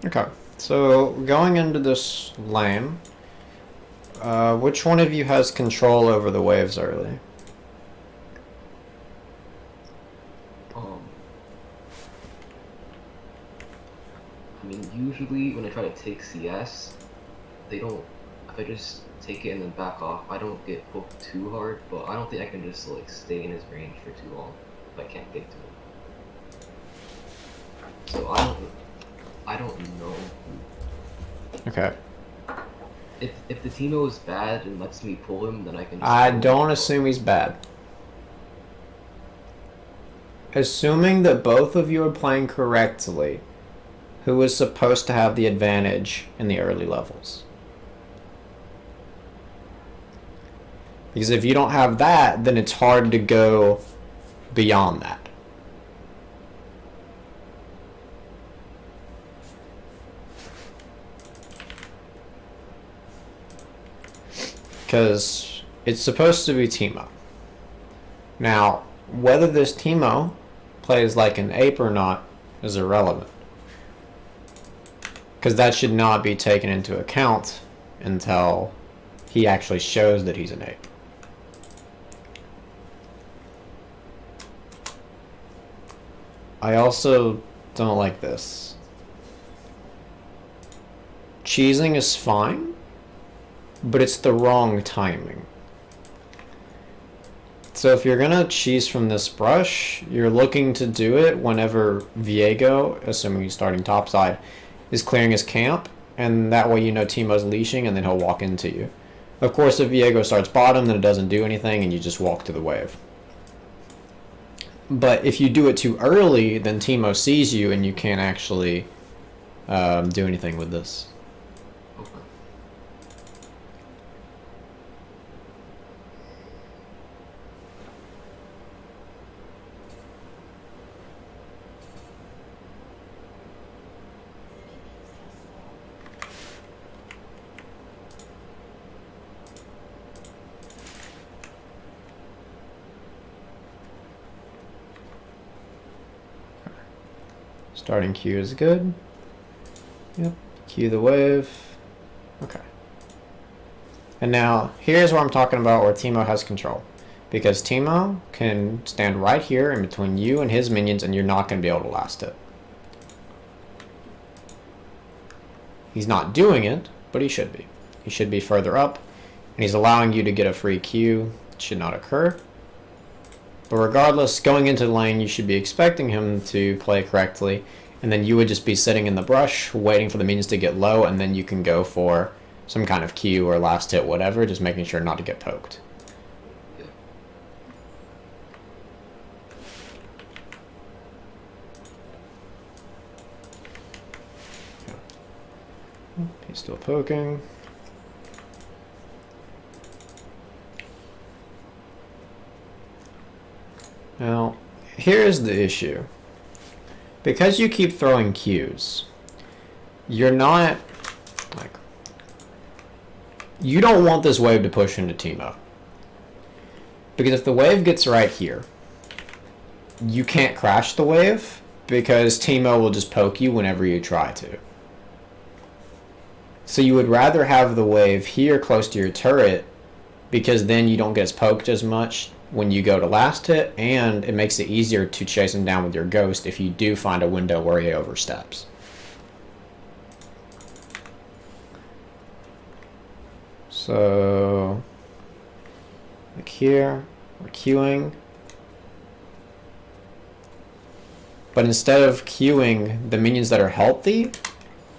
Okay, so going into this lane, which one of you has control over the waves early? Um, I mean, usually when I try to take CS, they don't. If I just take it and then back off, I don't get hooked too hard. But I don't think I can just like stay in his range for too long if I can't get to him. So I don't know Okay, if the Teemo is bad and lets me pull him, then I can just I pull him. don't But assume he's bad. Assuming that both of you are playing correctly, who is supposed to have the advantage in the early levels? Because if you don't have that, then it's hard to go beyond that. Because it's supposed to be Teemo. Now, whether this Teemo plays like an ape or not is irrelevant. Because that should not be taken into account until he actually shows that he's an ape. I also don't like this. Cheesing is fine, but it's the wrong timing. So if you're gonna cheese from this brush, you're looking to do it whenever Viego, assuming he's starting topside, is clearing his camp, and that way you know Teemo's leashing, and then he'll walk into you. Of course, if Viego starts bottom, then it doesn't do anything, and you just walk to the wave. But if you do it too early, then Teemo sees you, and you can't actually do anything with this. okay. Starting Q is good. Yep. Q the wave. Okay. And now, here's where I'm talking about where Teemo has control. Because Teemo can stand right here in between you and his minions, and you're not going to be able to last it. He's not doing it, but he should be. He should be further up, and he's allowing you to get a free Q. It should not occur. But regardless, going into the lane, you should be expecting him to play correctly, and then you would just be sitting in the brush, waiting for the minions to get low, and then you can go for some kind of Q or last hit, whatever, just making sure not to get poked. Yeah. He's still poking. Now, here's the issue. Because you keep throwing Qs, you're not, like, you don't want this wave to push into Teemo. Because if the wave gets right here, you can't crash the wave because Teemo will just poke you whenever you try to. So you would rather have the wave here close to your turret because then you don't get poked as much when you go to last hit, and it makes it easier to chase him down with your ghost if you do find a window where he oversteps. So, like here, we're queuing. But instead of queuing the minions that are healthy,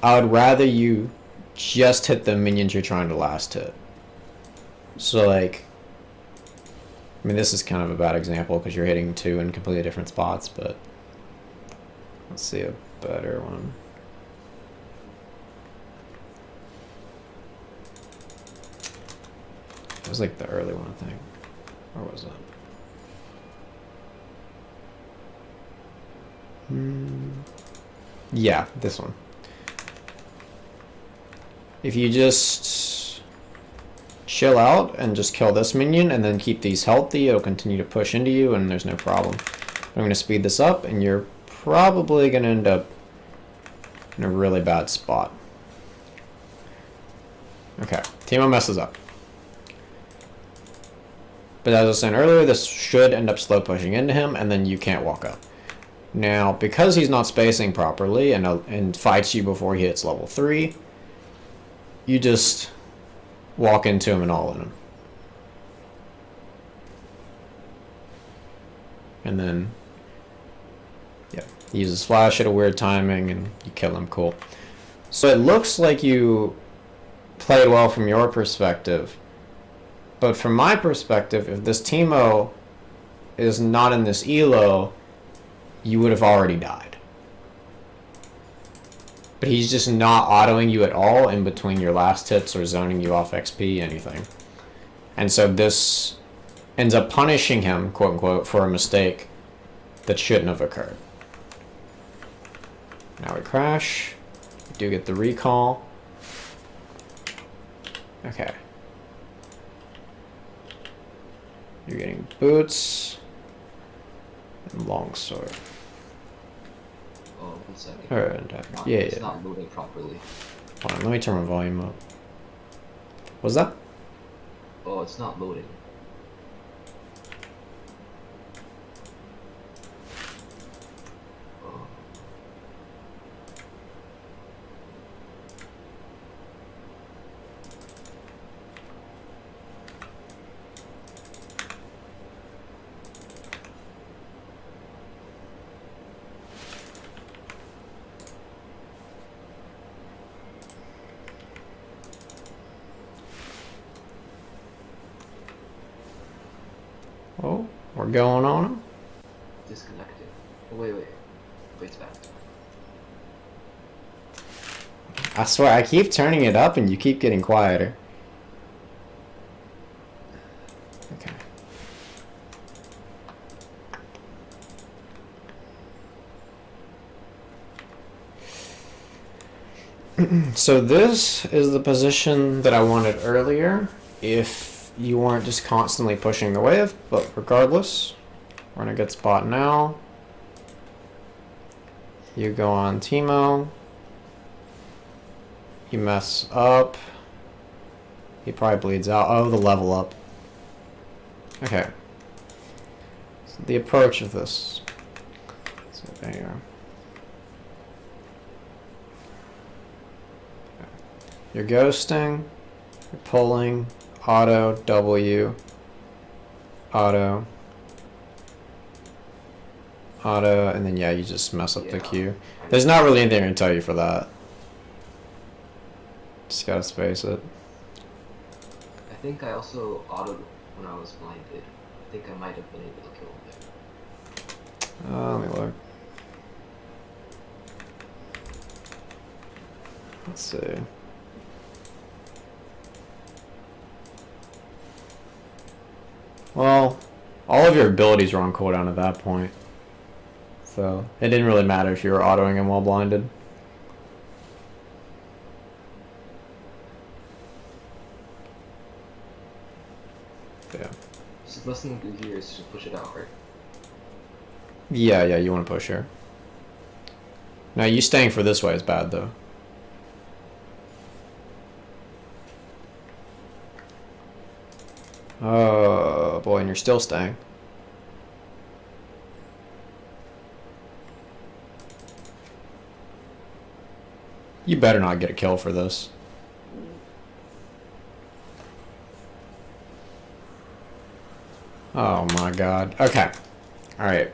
I would rather you just hit the minions you're trying to last hit. So like, I mean, this is kind of a bad example because you're hitting two in completely different spots, but let's see a better one. It was like the early one, I think. Or was it? Yeah, this one. If you just chill out and just kill this minion and then keep these healthy, it'll continue to push into you and there's no problem. I'm going to speed this up and you're probably going to end up in a really bad spot. Okay, Teemo messes up. But as I was saying earlier, this should end up slow pushing into him, and then you can't walk up. Now, because he's not spacing properly and fights you before he hits level 3, you just walk into him and all in him. And then, yeah, he uses flash at a weird timing, and you kill him. Cool. So it looks like you played well from your perspective. But from my perspective, if this Teemo is not in this elo, you would have already died. But he's just not autoing you at all in between your last hits or zoning you off XP, anything. And so this ends up punishing him, quote unquote, for a mistake that shouldn't have occurred. Now we crash. We do get the recall. Okay. You're getting boots and longsword. Oh, 1 second. Yeah, it's yeah. not moving properly. Hold on, let me turn my volume up. What's that? Oh, it's not loading. Oh. Oh, we're going on him. Disconnected. Oh, wait. Wait, it's back. I swear, I keep turning it up and you keep getting quieter. Okay. So this is the position that I wanted earlier, if you weren't just constantly pushing the wave, but regardless, we're in a good spot now. You go on Teemo. You mess up. He probably bleeds out. Oh, the level up. Okay. So the approach of this. So there you are. You're ghosting. You're pulling. Auto. W. Auto. Auto. And then, yeah, you just mess up the Q. There's not really anything I can tell you for that. Just gotta space it. I think I also autoed when I was blinded. I think I might have been able to kill him there. Let me look. Let's see. Well, all of your abilities were on cooldown at that point. So, it didn't really matter if you were autoing him while blinded. Yeah. So the best thing to do here is to push it out, right? Yeah, you want to push her. Now, you staying for this way is bad, though. Oh, boy, and you're still staying. You better not get a kill for this. Oh my god. Okay. Alright.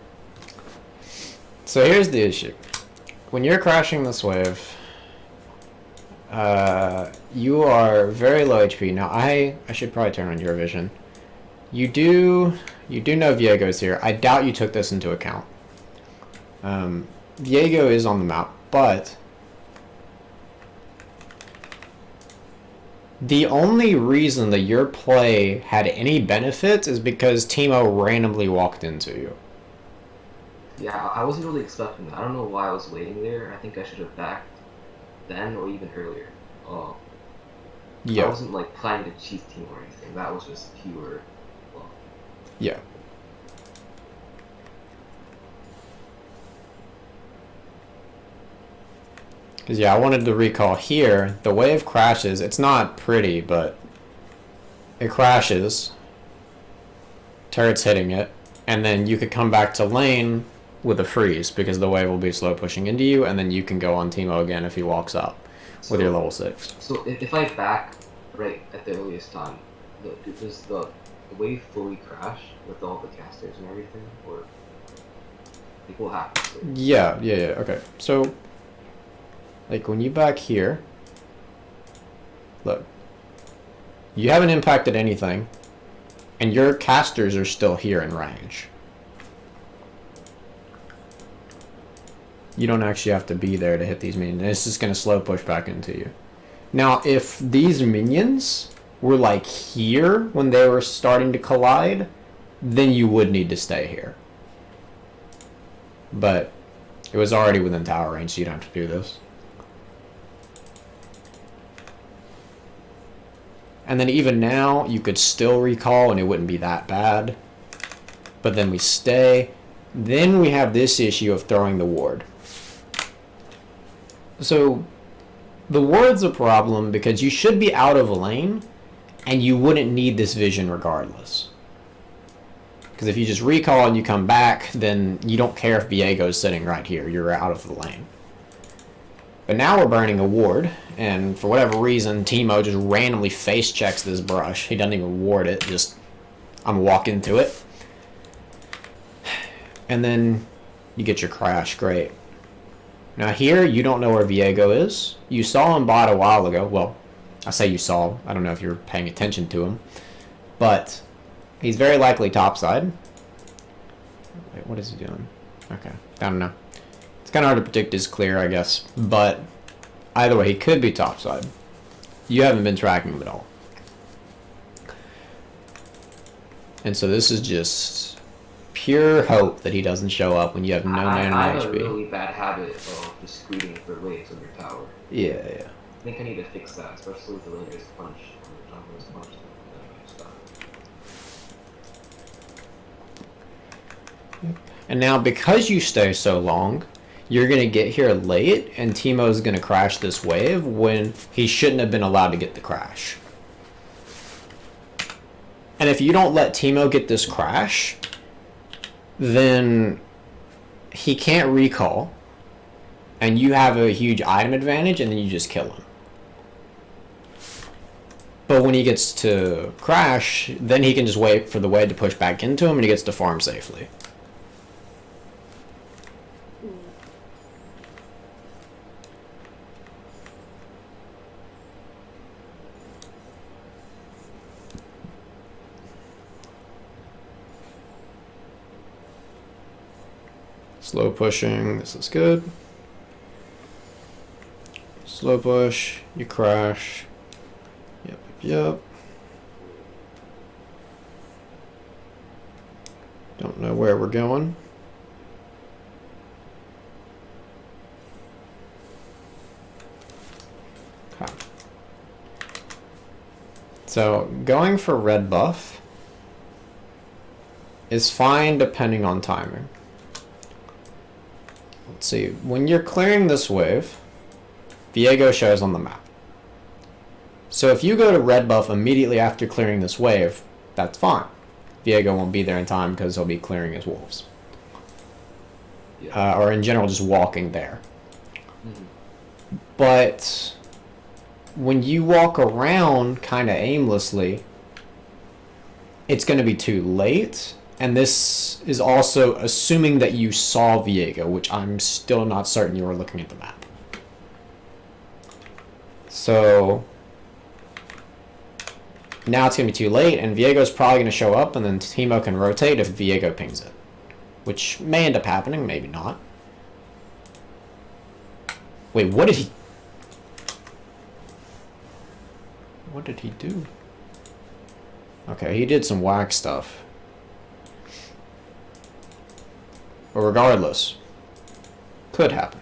So here's the issue. When you're crashing this wave, you are very low HP. Now I should probably turn on your vision. You do know Viego's here. I doubt you took this into account. Viego is on the map, but the only reason that your play had any benefit is because Teemo randomly walked into you. Yeah, I wasn't really expecting that. I don't know why I was waiting there. I think I should have backed then or even earlier. Yeah. I wasn't like planning to cheat team or anything. That was just pure luck. Yeah. Because, yeah, I wanted to recall here. The wave crashes. It's not pretty, but it crashes. Turret's hitting it. And then you could come back to lane with a freeze because the wave will be slow pushing into you, and then you can go on Teemo again if he walks up with your level 6. So if I back right at the earliest time, does the wave fully crash with all the casters and everything, or like what happens? Yeah, okay. So, like when you back here, look, you haven't impacted anything, and your casters are still here in range. You don't actually have to be there to hit these minions. It's just going to slow push back into you. Now, if these minions were like here when they were starting to collide, then you would need to stay here. But it was already within tower range, so you don't have to do this. And then even now, you could still recall and it wouldn't be that bad. But then we stay. Then we have this issue of throwing the ward. So the ward's a problem because you should be out of lane and you wouldn't need this vision regardless. Because if you just recall and you come back, then you don't care if Viego's sitting right here. You're out of the lane. But now we're burning a ward, and for whatever reason, Teemo just randomly face checks this brush. He doesn't even ward it, just I'm walking to it. And then you get your crash, great. Now here, you don't know where Viego is. You saw him bot a while ago. Well, I say you saw. I don't know if you were paying attention to him. But he's very likely topside. Wait, what is he doing? Okay, I don't know. It's kind of hard to predict his clear, I guess. But either way, he could be topside. You haven't been tracking him at all. And so this is just pure hope that he doesn't show up when you have no mana and HP. I have a really bad habit of just scooting for waves on your tower. Yeah. I think I need to fix that, especially with the latest punch. And now because you stay so long, you're going to get here late, and Teemo's going to crash this wave when he shouldn't have been allowed to get the crash. And if you don't let Teemo get this crash, then he can't recall, and you have a huge item advantage, and then you just kill him. But when he gets to crash, then he can just wait for the wave to push back into him, and he gets to farm safely. Slow pushing, this is good. Slow push, you crash. Yep. Don't know where we're going. Okay. So, going for red buff is fine depending on timing. Let's see, when you're clearing this wave, Viego shows on the map. So if you go to red buff immediately after clearing this wave, that's fine. Viego won't be there in time because he'll be clearing his wolves. Yeah. Or in general, just walking there. Mm-hmm. But when you walk around kind of aimlessly, it's going to be too late. And this is also assuming that you saw Viego, which I'm still not certain you were looking at the map. So now it's going to be too late, and Viego's probably going to show up, and then Teemo can rotate if Viego pings it. Which may end up happening, maybe not. Wait, what did he... What did he do? Okay, he did some whack stuff. But regardless, could happen.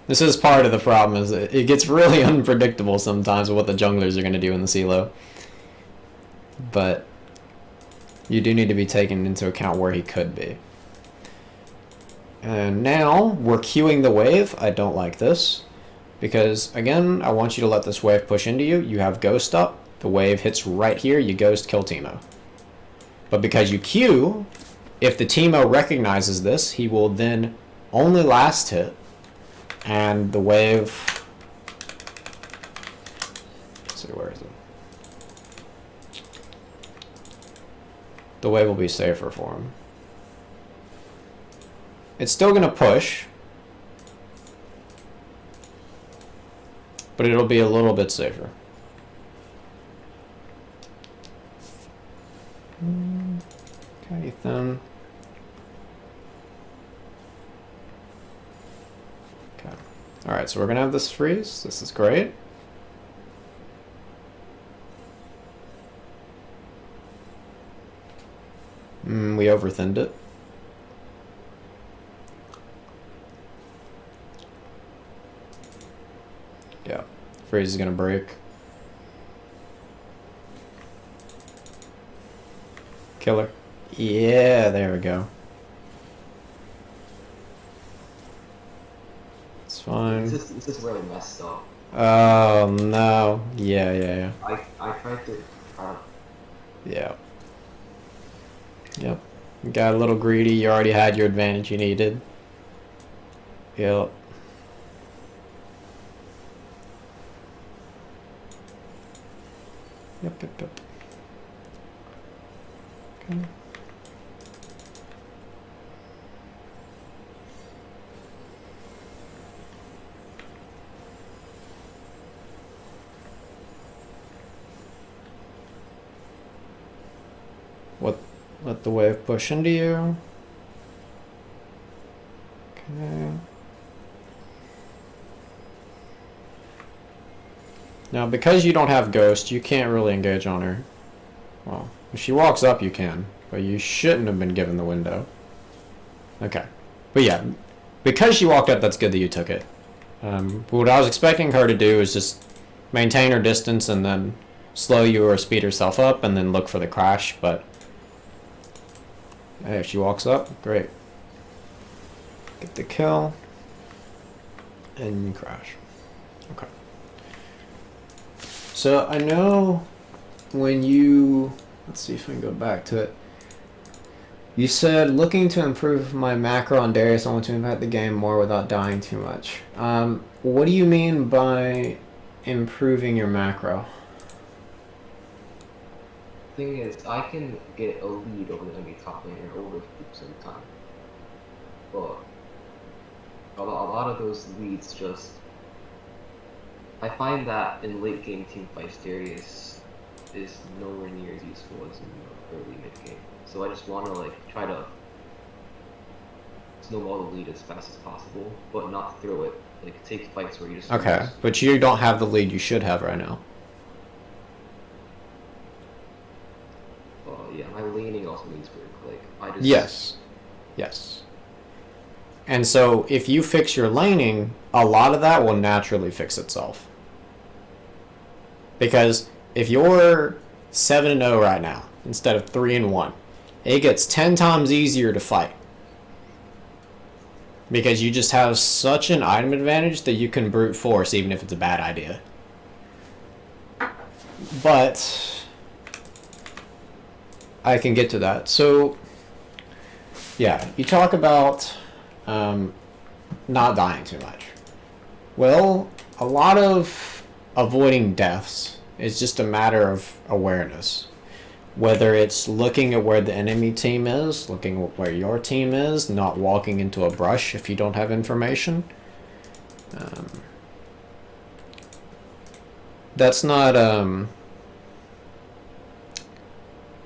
This is part of the problem, is it gets really unpredictable sometimes with what the junglers are going to do in the CeeLo. But you do need to be taken into account where he could be. And now we're queuing the wave. I don't like this. Because, again, I want you to let this wave push into you. You have Ghost up. The wave hits right here. You Ghost, kill Teemo. But because you queue, if the Teemo recognizes this, he will then only last hit. And the wave... Let's see, where is it? The wave will be safer for him. It's still going to push, but it'll be a little bit safer. Okay, Ethan. Okay. Alright, so we're going to have this freeze. This is great. We overthinned it. Yeah, freeze is gonna break. Killer. Yeah, there we go. It's fine. This is where I messed up. Oh no. Yeah. I tried to. Yeah. Yep. You got a little greedy. You already had your advantage you needed. Yep. Yep. Okay. Let the wave push into you. Okay. Now, because you don't have Ghost, you can't really engage on her. Well, if she walks up, you can, but you shouldn't have been given the window. Okay. But yeah, because she walked up, that's good that you took it. What I was expecting her to do is just maintain her distance and then slow you or speed herself up and then look for the crash, but hey, if she walks up, great. Get the kill and you crash. Okay. So I know when you, let's see if I can go back to it. You said, looking to improve my macro on Darius, I want to impact the game more without dying too much. What do you mean by improving your macro? Thing is, I can get a lead over the enemy top laner over groups at a time. But a lot of those leads just... I find that in late game team fights, Darius is nowhere near as useful as in the early mid game. So I just want to like try to snowball the lead as fast as possible, but not throw it. Like take fights where you just okay, but you don't have the lead you should have right now. Yeah, my laning also needs work. Like I just yes. And so if you fix your laning, a lot of that will naturally fix itself. Because if you're 7-0 right now instead of 3-1, it gets 10 times easier to fight. Because you just have such an item advantage that you can brute force even if it's a bad idea. But I can get to that. So yeah, you talk about not dying too much. Well, a lot of avoiding deaths is just a matter of awareness. Whether it's looking at where the enemy team is, looking at where your team is, not walking into a brush if you don't have information. That's not...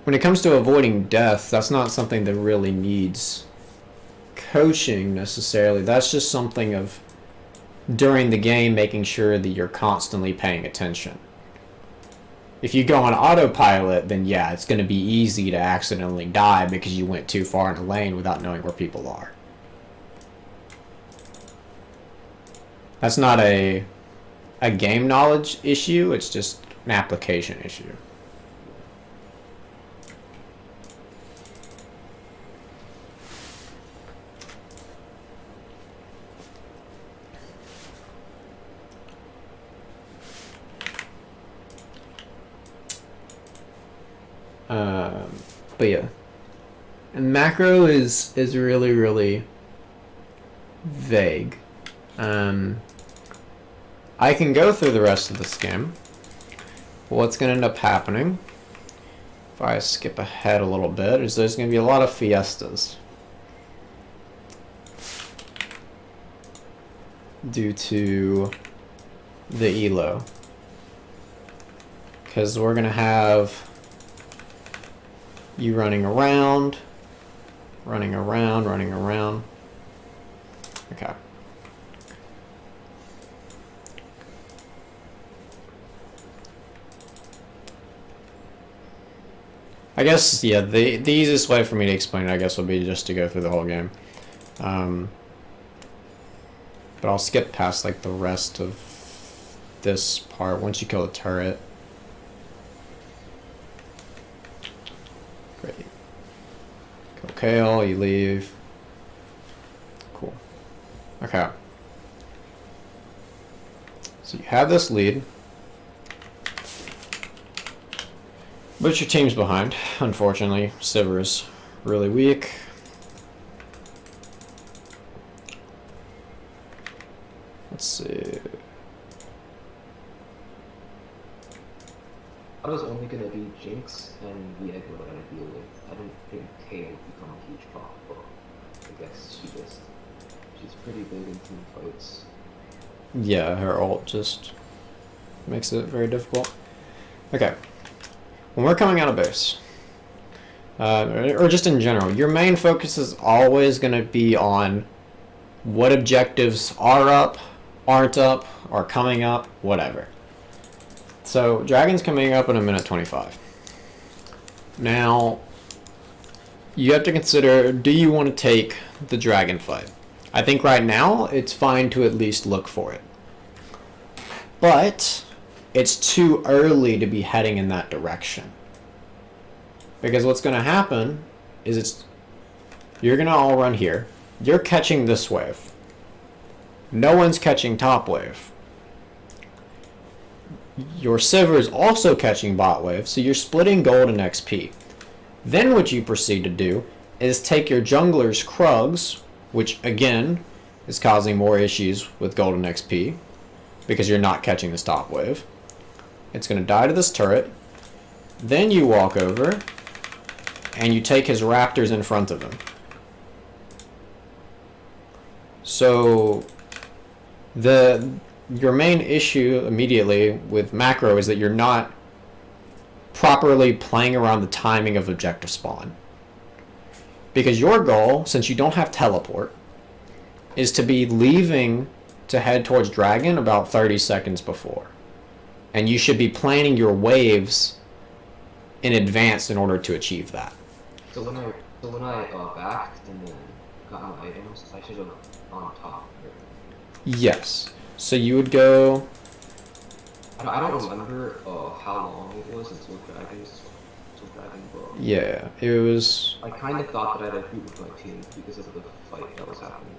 when it comes to avoiding death, that's not something that really needs coaching necessarily. That's just something of, during the game, making sure that you're constantly paying attention. If you go on autopilot, then yeah, it's going to be easy to accidentally die because you went too far in a lane without knowing where people are. That's not a game knowledge issue, it's just an application issue. But yeah. And macro is really, really vague. I can go through the rest of this game. What's going to end up happening, if I skip ahead a little bit, is there's going to be a lot of fiestas. Due to the elo. Because we're going to have you running around. Okay. I guess, yeah, the easiest way for me to explain it, I guess, would be just to go through the whole game. But I'll skip past, like, the rest of this part once you kill the turret. Great. Kill Kale, you leave. Cool. Okay. So you have this lead. But your team's behind, unfortunately. Sivir is really weak. Let's see. I was only gonna be Jinx and Viego that I deal with. I didn't think Kale would become a huge pop, but I guess she's pretty big in team fights. Yeah, her ult just makes it very difficult. Okay. When we're coming out of base, or just in general, your main focus is always going to be on what objectives are up, aren't up, are coming up, whatever. So, Dragon's coming up in a minute 25. Now, you have to consider, do you want to take the Dragon fight? I think right now, it's fine to at least look for it. But it's too early to be heading in that direction. Because what's going to happen is you're going to all run here. You're catching this wave. No one's catching top wave. Your Sivir is also catching bot wave, so you're splitting gold and XP. Then what you proceed to do is take your jungler's Krugs, which again is causing more issues with gold and XP, because you're not catching this top wave. It's going to die to this turret. Then you walk over and you take his raptors in front of him. So your main issue immediately with macro is that you're not properly playing around the timing of objective spawn. Because your goal, since you don't have teleport, is to be leaving to head towards Dragon about 30 seconds before. And you should be planning your waves in advance in order to achieve that. So when I backed and then got my items, I should have on top. Yes. So you would go. I don't remember how long it was until Dragon, but Yeah, it was. I kind of thought that I'd agree with my team because of the fight that was happening.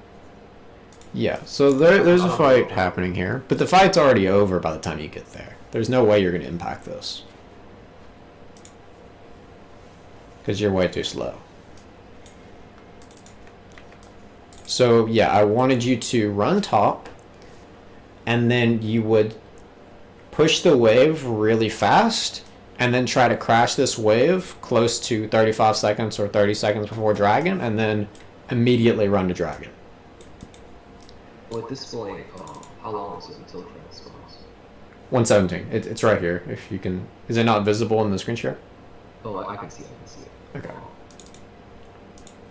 Yeah, so there's a fight happening here, but the fight's already over by the time you get there. There's no way you're going to impact this. Because you're way too slow. So, yeah, I wanted you to run top, and then you would push the wave really fast, and then try to crash this wave close to 35 seconds or 30 seconds before Dragon, and then immediately run to Dragon. Well, at this point, how long is it until Dragon spawns? 117. It's right here. If you can, is it not visible in the screen share? Oh, I can see it. Okay.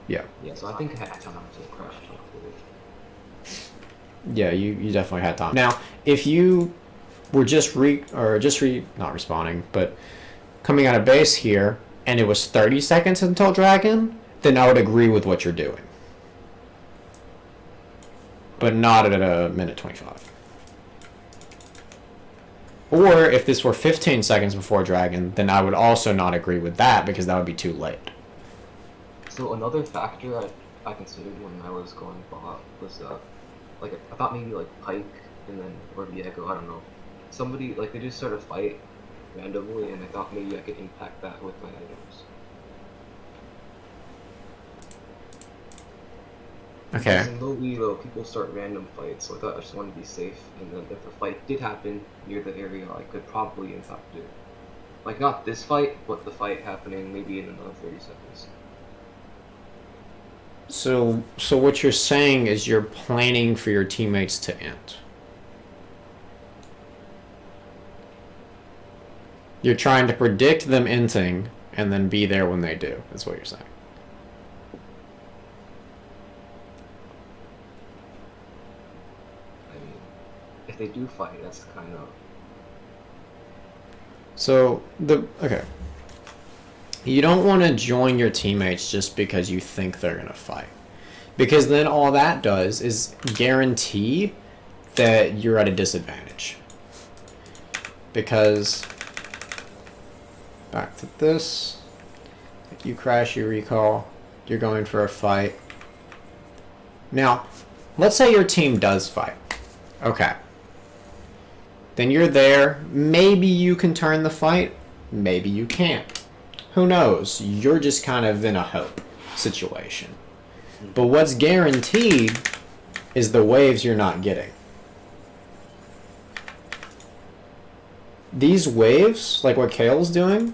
Yeah. Yeah, so I think I had time to crash top wave. Yeah, you definitely had time. Now, if you were not respawning, but coming out of base here, and it was 30 seconds until Dragon, then I would agree with what you're doing. But not at a minute 25. Or if this were 15 seconds before Dragon, then I would also not agree with that because that would be too late. So another factor I considered when I was going bot was like I thought maybe like Pike and then or Viego, I don't know. Somebody like they just started fight randomly and I thought maybe I could impact that with my items. Okay. Because in low elo, people start random fights, so I thought I just wanted to be safe, and then if a fight did happen near the area, I could probably impact it. Like, not this fight, but the fight happening maybe in another 30 seconds. So what you're saying is you're planning for your teammates to end. You're trying to predict them ending and then be there when they do. That's what you're saying. I mean, if they do fight, that's kind of... So okay. You don't want to join your teammates just because you think they're going to fight. Because then all that does is guarantee that you're at a disadvantage. Because, back to this, you crash, you recall, you're going for a fight. Now, let's say your team does fight. Okay. Then you're there. Maybe you can turn the fight. Maybe you can't. Who knows? You're just kind of in a hope situation. But what's guaranteed is the waves you're not getting. These waves, like what Kale's doing,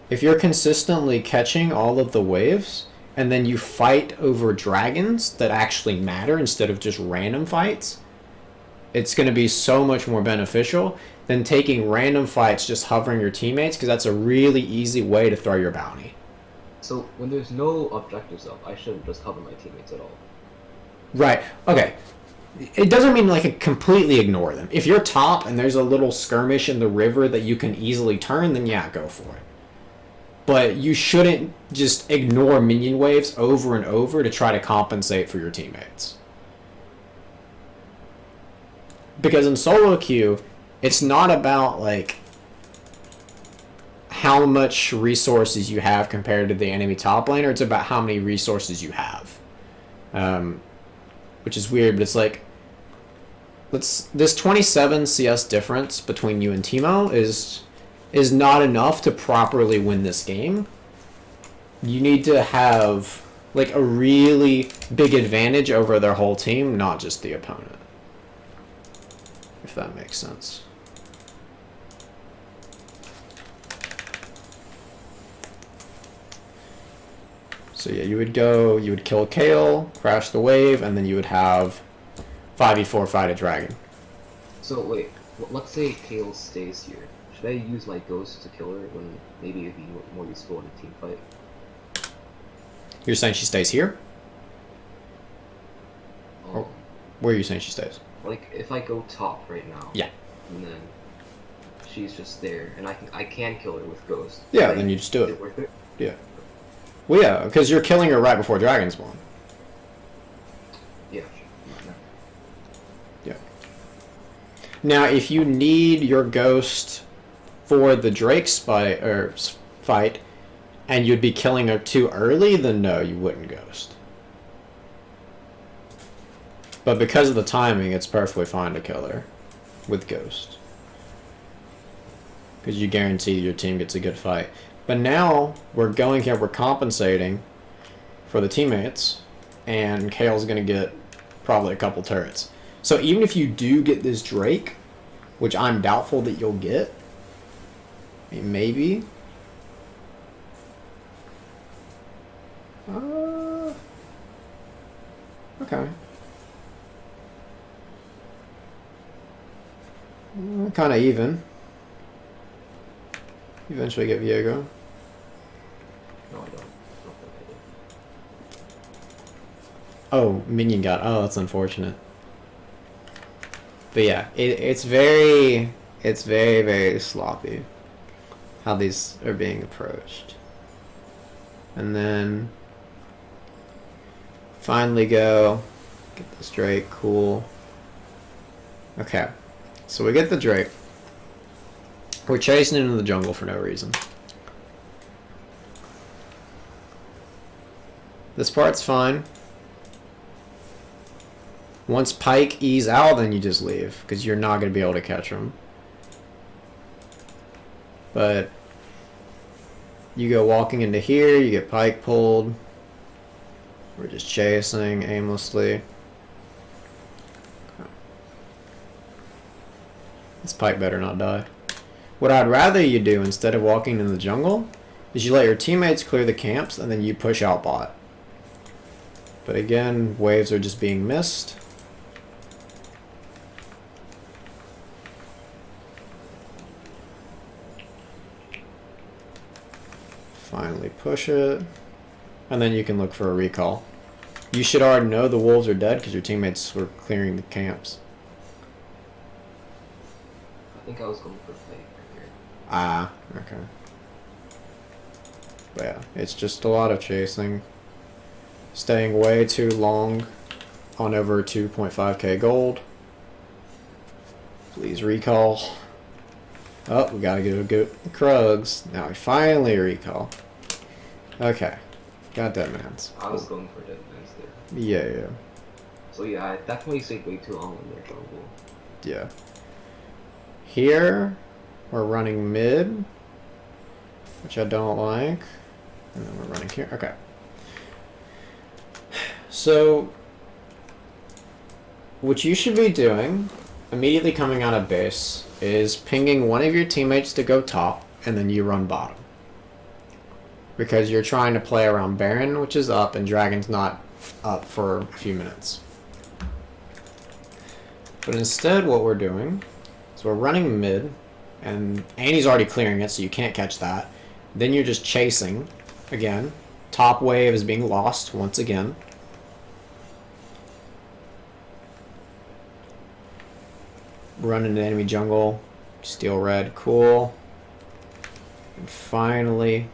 if you're consistently catching all of the waves, and then you fight over dragons that actually matter instead of just random fights, it's going to be so much more beneficial than taking random fights just hovering your teammates, because that's a really easy way to throw your bounty. So, when there's no objectives up, I shouldn't just hover my teammates at all. Right. Okay. It doesn't mean like completely ignore them. If you're top and there's a little skirmish in the river that you can easily turn, then yeah, go for it. But you shouldn't just ignore minion waves over and over to try to compensate for your teammates. Because in solo queue, it's not about like how much resources you have compared to the enemy top laner. It's about how many resources you have. Which is weird, but it's like this 27 CS difference between you and Teemo is not enough to properly win this game. You need to have like a really big advantage over their whole team, not just the opponent. If that makes sense. So yeah, you would kill Kale, crash the wave, and then you would have 5v4 fight a dragon. So wait, let's say Kale stays here. Should I use my ghost to kill her when maybe it'd be more useful in a team fight? You're saying she stays here? Or where are you saying she stays? Like if I go top right now. Yeah. And then she's just there, and I can kill her with ghost. Yeah, then you just do it. Is it worth it? Yeah. Well, yeah, because you're killing her right before dragons spawn. Yeah. Yeah. Now, if you need your ghost for the Drake fight, and you'd be killing her too early, then no, you wouldn't ghost. But because of the timing, it's perfectly fine to kill her with ghost. Because you guarantee your team gets a good fight. But now, we're going here, we're compensating for the teammates, and Kale's going to get probably a couple turrets. So even if you do get this Drake, which I'm doubtful that you'll get, maybe. Okay. Kind of even. Eventually get Viego. No, I don't. Oh, minion got. Oh, that's unfortunate. But yeah, it's very very sloppy how these are being approached. And then finally go get this Drake. Cool. Okay, so we get the Drake. We're chasing into the jungle for no reason. This part's fine. Once Pike ease out, then you just leave, because you're not going to be able to catch them. But you go walking into here, you get Pike pulled. We're just chasing aimlessly. This pike better not die. What I'd rather you do instead of walking in the jungle is you let your teammates clear the camps and then you push out bot. But again, waves are just being missed. Finally push it. And then you can look for a recall. You should already know the wolves are dead because your teammates were clearing the camps. I think I was going for fake here. Ah, okay. But yeah, it's just a lot of chasing. Staying way too long on over 2.5k gold. Please recall. Oh, we gotta get a good Krugs. Now we finally recall. Okay. Got dead mans. I was going for dead mans there. Yeah. So yeah, I definitely stayed way too long in their jungle. Yeah. Here, we're running mid, which I don't like. And then we're running here. Okay. So, what you should be doing, immediately coming out of base, is pinging one of your teammates to go top, and then you run bottom. Because you're trying to play around Baron, which is up, and Dragon's not up for a few minutes. But instead, what we're doing is we're running mid, and Annie's already clearing it, so you can't catch that. Then you're just chasing, again. Top wave is being lost once again. Run into enemy jungle, steal red, cool. And finally,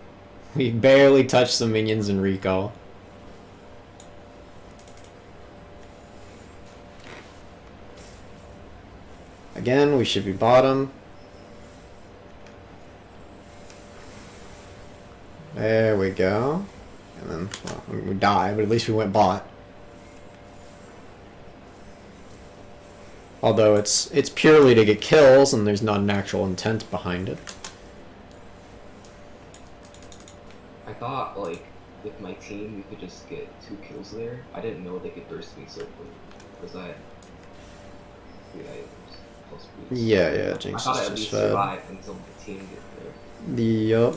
we barely touched the minions in recall. Again, we should be bottom. There we go. And then, well, we die, but at least we went bot. Although it's purely to get kills, and there's not an actual intent behind it. I thought, like, with my team, we could just get 2 kills there. I didn't know they could burst me so quick. Because I had 3 items plus boost. Yeah, I Jinx thought I'd is at just least fed. survive until my team get there.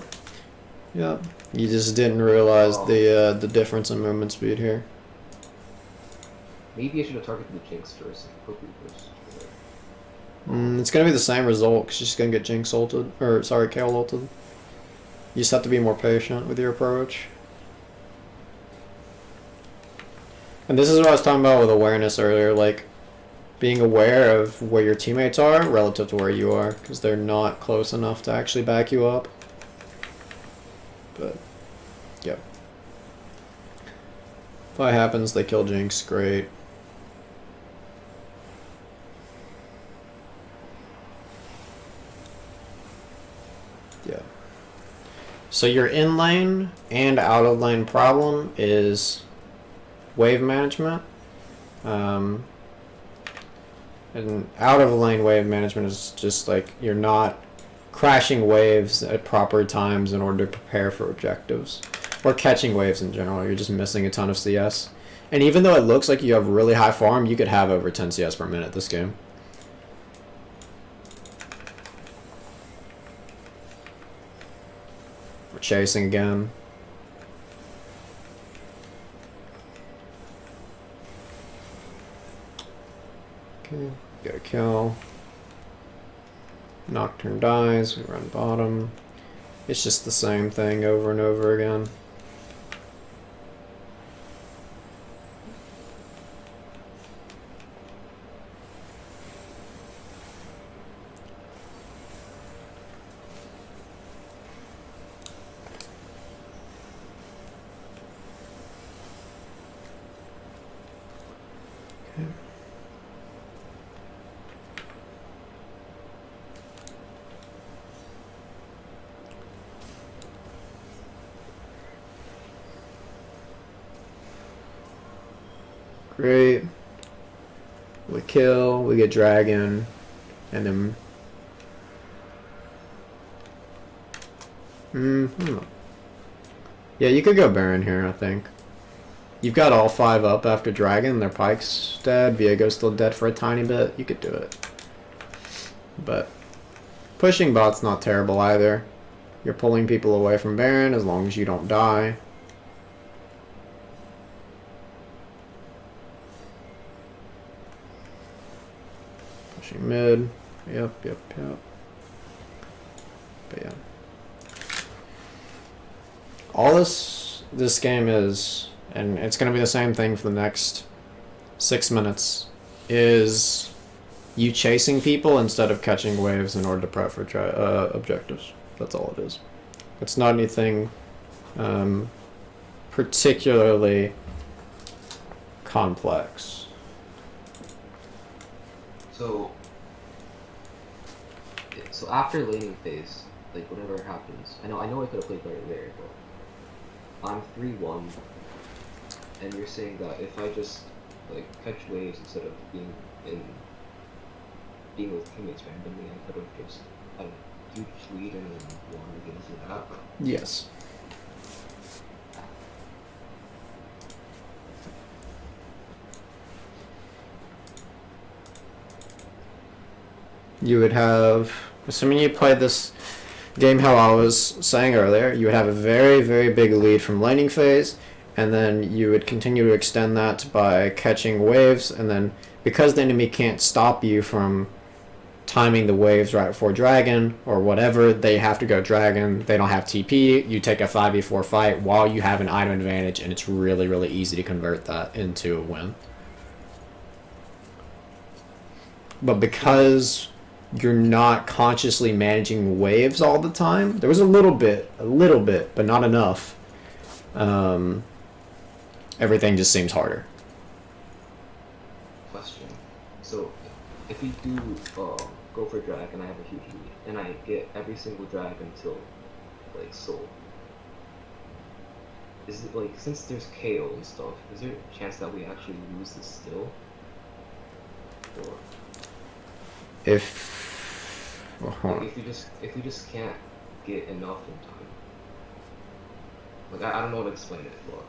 Yup. You just didn't realize Oh. the difference in movement speed here. Maybe I should have targeted the Jinx first and quickly burst. It's gonna be the same result, because she's just gonna get Jinx ulted. Or, sorry, Kayle ulted. You just have to be more patient with your approach. And this is what I was talking about with awareness earlier, like, being aware of where your teammates are relative to where you are, because they're not close enough to actually back you up. But, yep. If that happens, they kill Jinx, great. Yeah. So your in lane and out of lane problem is wave management. And out of lane wave management is just like you're not crashing waves at proper times in order to prepare for objectives. Or catching waves in general. You're just missing a ton of CS. And even though it looks like you have really high farm, you could have over 10 CS per minute this game. We're chasing again. Okay, get a kill. Nocturne dies, we run bottom. It's just the same thing over and over again. Great. We kill, we get dragon, and then... Yeah, you could go Baron here, I think. You've got all 5 up after Dragon. Their Pike's dead. Viego's still dead for a tiny bit. You could do it. But pushing bot's not terrible either. You're pulling people away from Baron as long as you don't die. Pushing mid. Yep. But yeah. All this game is, and it's going to be the same thing for the next 6 minutes, is you chasing people instead of catching waves in order to prep for objectives. That's all it is. It's not anything particularly complex. So after laning phase, like whatever happens, I know I could have played better there, but I'm 3-1, and you're saying that if I just like catch waves instead of being with teammates randomly, I could have just had a huge lead and then won against that. Yes. You would have, assuming you played this game how I was saying earlier, you would have a very, very big lead from laning phase, and then you would continue to extend that by catching waves, and then because the enemy can't stop you from timing the waves right before Dragon or whatever, they have to go Dragon. They don't have TP. You take a 5v4 fight while you have an item advantage, and it's really, really easy to convert that into a win. But because you're not consciously managing waves all the time, there was a little bit, but not enough. Everything just seems harder. Question. So, if we do go for drag and I have a huge lead, and I get every single drag until like soul, is it like, since there's KO and stuff, is there a chance that we actually lose this still? Or like if we just can't get enough in time? Like I don't know how to explain it, but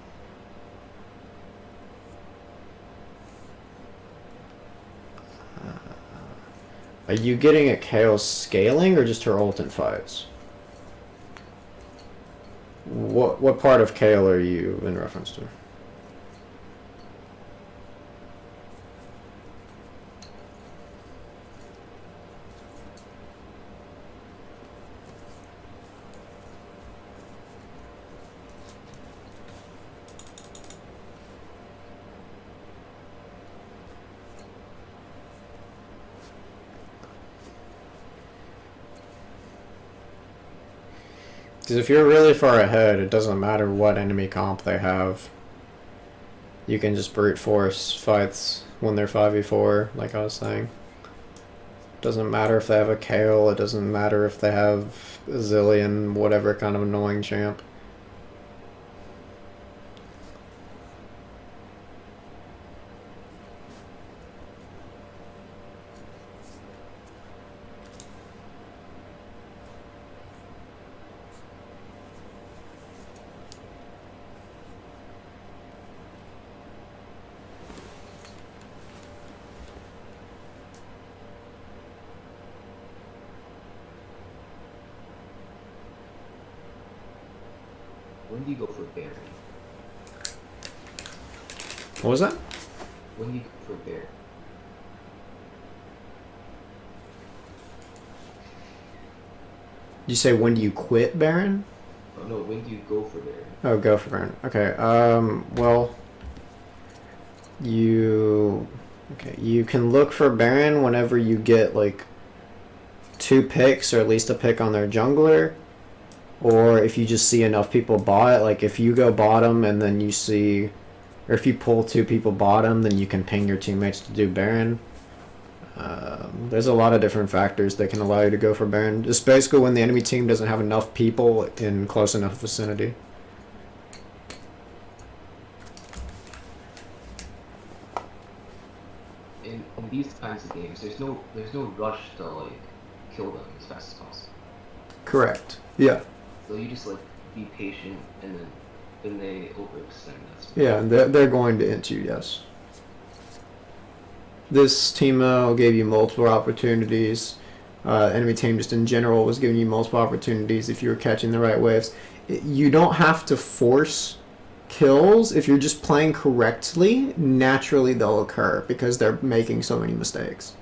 Are you getting at Kayle scaling or just her ult in fights? What part of Kayle are you in reference to? Because if you're really far ahead, it doesn't matter what enemy comp they have. You can just brute force fights when they're 5v4, like I was saying. Doesn't matter if they have a Kayle, it doesn't matter if they have a zillion, whatever kind of annoying champ. when do you go for Baron? What was that? When do you go for Baron? You say when do you quit Baron? Oh no, when do you go for Baron? Oh, go for Baron. Okay. Well, you can look for Baron whenever you get like 2 picks or at least a pick on their jungler, or if you just see enough people bot. Like if you go bottom and then you see, or if you pull 2 people bottom, then you can ping your teammates to do Baron. There's a lot of different factors that can allow you to go for Baron. Just basically when the enemy team doesn't have enough people in close enough vicinity. In these kinds of games, there's no rush to like kill them as fast as possible. Correct. Yeah. So you just like be patient and then then they overextend. That's Yeah, they're going to int you, yes. This Teemo gave you multiple opportunities. Enemy team just in general was giving you multiple opportunities if you were catching the right waves. You don't have to force kills. If you're just playing correctly, naturally they'll occur because they're making so many mistakes.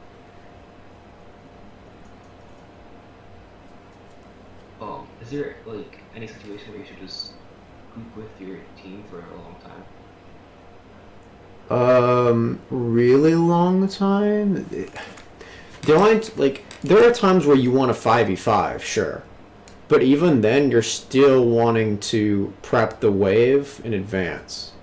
Is there like any situation where you should just group with your team for a long time? Really long time. The only there are times where you want a 5v5, sure. But even then, you're still wanting to prep the wave in advance.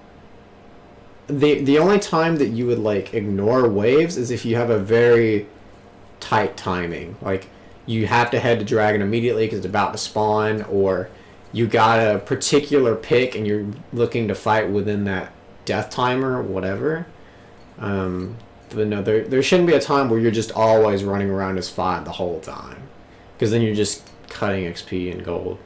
The only time that you would like ignore waves is if you have a very tight timing. Like you have to head to dragon immediately because it's about to spawn, or you got a particular pick and you're looking to fight within that death timer, whatever. But no, there shouldn't be a time where you're just always running around as 5 the whole time, because then you're just cutting XP and gold.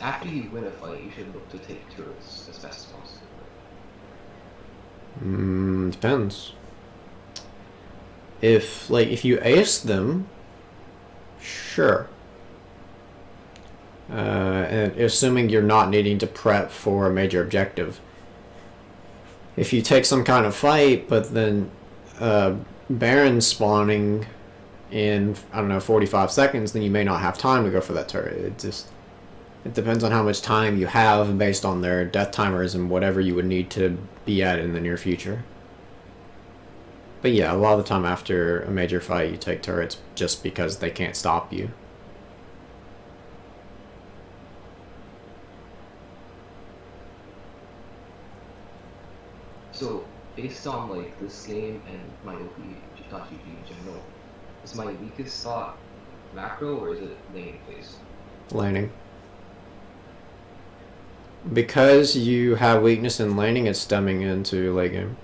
After you win a fight, you should look to take turrets as fast as possible. Depends. If you ace them, sure. And assuming you're not needing to prep for a major objective. If you take some kind of fight, but then Baron spawning in, I don't know, 45 seconds, then you may not have time to go for that turret. It depends on how much time you have based on their death timers and whatever you would need to be at in the near future. But yeah, a lot of the time after a major fight, you take turrets just because they can't stop you. So, based on like this game and my OP.GG in general, is my weakest slot macro or is it laning phase? Laning. Because you have weakness in laning, it's stemming into late game.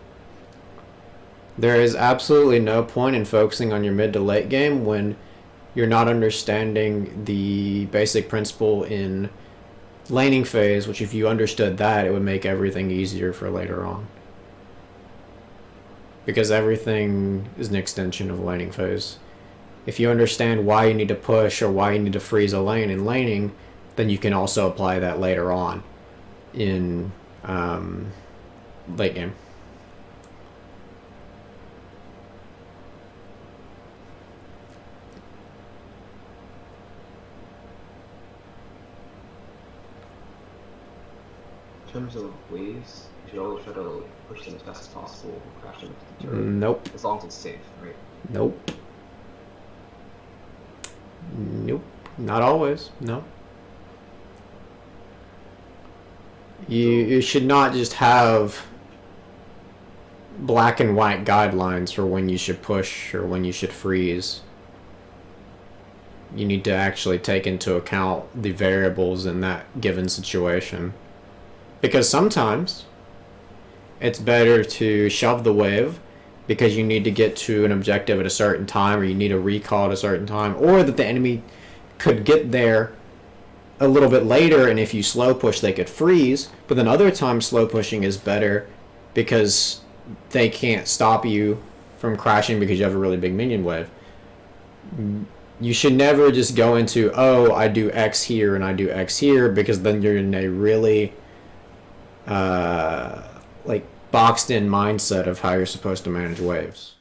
There is absolutely no point in focusing on your mid to late game when you're not understanding the basic principle in laning phase, which if you understood that, it would make everything easier for later on. Because everything is an extension of laning phase. If you understand why you need to push or why you need to freeze a lane in laning, then you can also apply that later on in late game. In terms of waves, you should always try to like, push them as fast as possible and crash them into the turret. Nope. As long as it's safe, right? Nope. Nope. Not always. No. You should not just have black and white guidelines for when you should push or when you should freeze. You need to actually take into account the variables in that given situation. Because sometimes it's better to shove the wave because you need to get to an objective at a certain time, or you need a recall at a certain time, or that the enemy could get there a little bit later, and if you slow push they could freeze. But then other times slow pushing is better because they can't stop you from crashing because you have a really big minion wave. You should never just go into, oh, I do X here and I do X here, because then you're in a really like boxed in mindset of how you're supposed to manage waves.